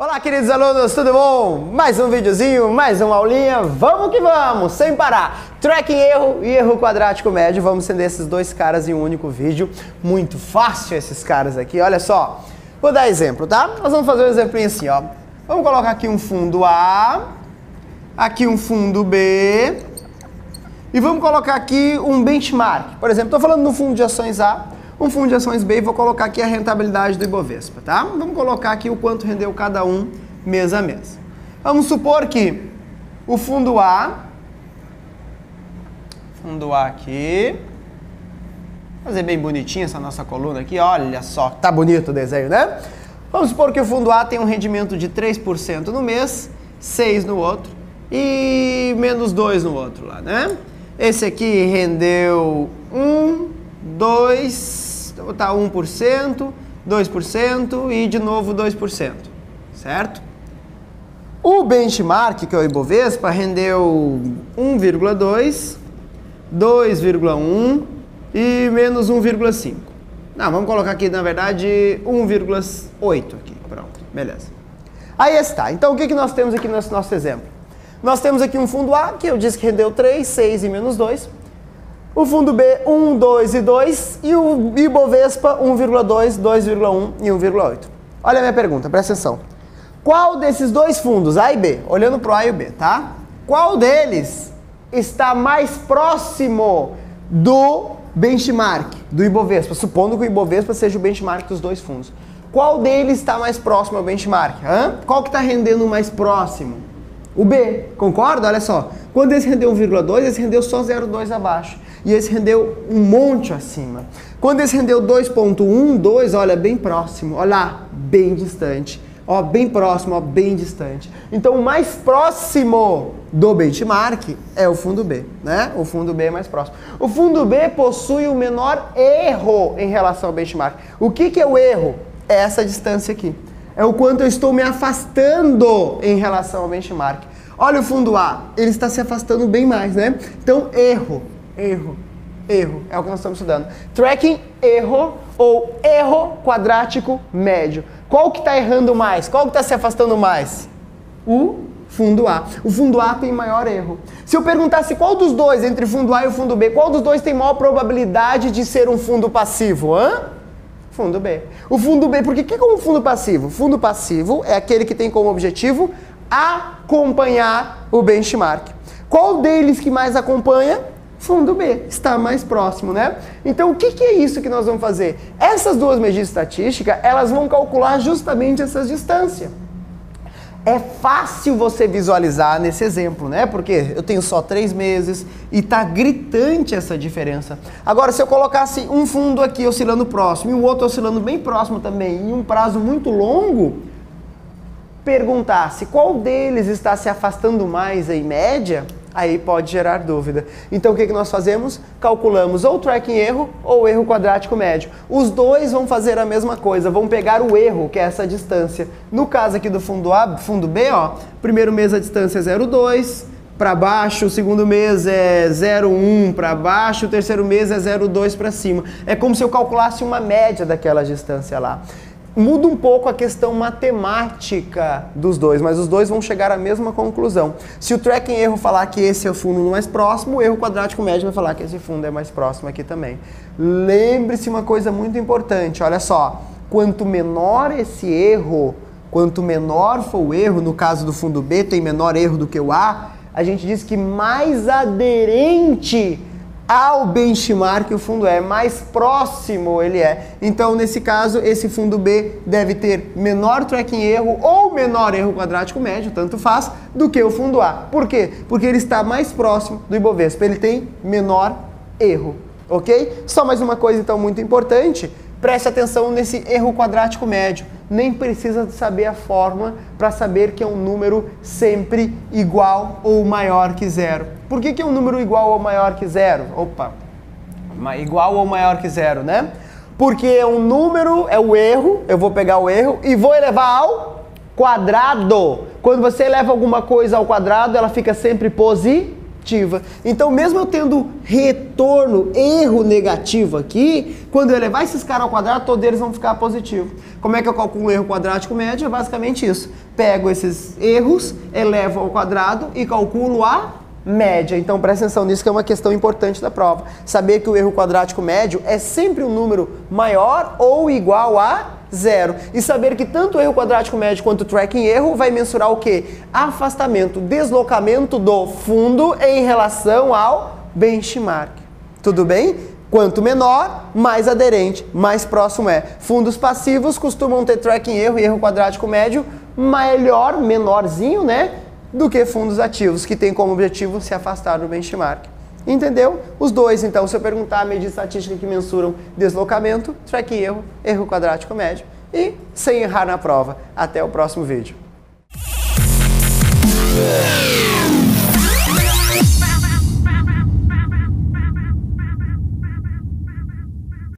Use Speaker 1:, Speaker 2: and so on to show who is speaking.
Speaker 1: Olá, queridos alunos, tudo bom? Mais um videozinho, mais uma aulinha, vamos que vamos, sem parar. Tracking erro e erro quadrático médio, vamos entender esses dois caras em um único vídeo. Muito fácil esses caras aqui, olha só. Vou dar exemplo, tá? Nós vamos fazer um exemplinho assim, ó. Vamos colocar aqui um fundo A, aqui um fundo B, e vamos colocar aqui um benchmark. Por exemplo, estou falando no fundo de ações A, um fundo de ações B e vou colocar aqui a rentabilidade do Ibovespa, tá? Vamos colocar aqui o quanto rendeu cada um mês a mês. Vamos supor que o fundo A aqui, fazer bem bonitinha essa nossa coluna aqui, olha só, tá bonito o desenho, né? Vamos supor que o fundo A tem um rendimento de 3% no mês, 6% no outro e menos 2% no outro lá, né? Esse aqui rendeu 1%, 2% e de novo 2%, certo? O benchmark, que é o Ibovespa, rendeu 1,2%, 2,1% e menos 1,5%. Não, vamos colocar aqui, na verdade, 1,8% aqui, pronto, beleza. Aí está, então o que nós temos aqui nesse nosso exemplo? Nós temos aqui um fundo A, que eu disse que rendeu 3, 6 e menos 2%. O fundo B, 1, 2 e 2, e o Ibovespa, 1,2, 2,1 e 1,8. Olha a minha pergunta, presta atenção. Qual desses dois fundos, A e B, olhando para o A e o B, tá? Qual deles está mais próximo do benchmark, do Ibovespa? Supondo que o Ibovespa seja o benchmark dos dois fundos. Qual deles está mais próximo ao benchmark? Qual que está rendendo mais próximo? O B, concorda? Olha só, quando esse rendeu 1,2, esse rendeu só 0,2 abaixo. E esse rendeu um monte acima. Quando esse rendeu 2,1, 2, olha, bem próximo. Olha lá, bem distante. Ó, bem próximo, ó, bem distante. Então, o mais próximo do benchmark é o fundo B, né? O fundo B é mais próximo. O fundo B possui o menor erro em relação ao benchmark. O que é o erro? É essa distância aqui. É o quanto eu estou me afastando em relação ao benchmark. Olha o fundo A, ele está se afastando bem mais, né? Então, erro, é o que nós estamos estudando. Tracking erro ou erro quadrático médio. Qual que está errando mais? Qual que está se afastando mais? O fundo A. O fundo A tem maior erro. Se eu perguntasse qual dos dois, entre o fundo A e o fundo B, qual dos dois tem maior probabilidade de ser um fundo passivo? Fundo B. O fundo B, por que é como fundo passivo? Fundo passivo é aquele que tem como objetivo acompanhar o benchmark. Qual deles que mais acompanha? Fundo B, está mais próximo, né? Então, o que é isso que nós vamos fazer? Essas duas medidas estatísticas, elas vão calcular justamente essas distâncias. É fácil você visualizar nesse exemplo, né? Porque eu tenho só 3 meses e tá gritante essa diferença. Agora, se eu colocasse um fundo aqui oscilando próximo e o outro oscilando bem próximo também, em um prazo muito longo, perguntasse qual deles está se afastando mais em média, aí pode gerar dúvida. Então, o que nós fazemos? Calculamos ou tracking erro ou erro quadrático médio. Os dois vão fazer a mesma coisa, vão pegar o erro, que é essa distância. No caso aqui do fundo A, fundo B, ó, primeiro mês a distância é 0,2, para baixo, o segundo mês é 0,1 para baixo, o terceiro mês é 0,2 para cima. É como se eu calculasse uma média daquela distância lá. Muda um pouco a questão matemática dos dois, mas os dois vão chegar à mesma conclusão. Se o tracking erro falar que esse é o fundo mais próximo, o erro quadrático médio vai falar que esse fundo é mais próximo aqui também. Lembre-se uma coisa muito importante, olha só, quanto menor esse erro, quanto menor for o erro, no caso do fundo B tem menor erro do que o A gente diz que mais aderente ao benchmark o fundo é, mais próximo ele é. Então, nesse caso, esse fundo B deve ter menor tracking erro ou menor erro quadrático médio, tanto faz, do que o fundo A. Por quê? Porque ele está mais próximo do Ibovespa, ele tem menor erro, ok? Só mais uma coisa, então, muito importante, preste atenção nesse erro quadrático médio. Nem precisa saber a fórmula para saber que é um número sempre igual ou maior que zero. Por que é um número igual ou maior que zero? Igual ou maior que zero, né? Porque é um número, é o erro, eu vou pegar o erro e vou elevar ao quadrado. Quando você eleva alguma coisa ao quadrado, ela fica sempre positiva. positiva. Então, mesmo eu tendo retorno, erro negativo aqui, quando eu elevar esses caras ao quadrado, todos eles vão ficar positivos. Como é que eu calculo um erro quadrático médio? É basicamente isso. Pego esses erros, elevo ao quadrado e calculo a média. Então, presta atenção nisso, que é uma questão importante da prova. Saber que o erro quadrático médio é sempre um número maior ou igual a 0. E saber que tanto o erro quadrático médio quanto o tracking erro vai mensurar o quê? Afastamento, deslocamento do fundo em relação ao benchmark. Tudo bem? Quanto menor, mais aderente, mais próximo é. Fundos passivos costumam ter tracking erro e erro quadrático médio melhor, menorzinho, né? Do que fundos ativos, que tem como objetivo se afastar do benchmark. Entendeu? Os dois, então, se eu perguntar a medida estatística que mensuram deslocamento, tracking erro, erro quadrático médio, e sem errar na prova. Até o próximo vídeo.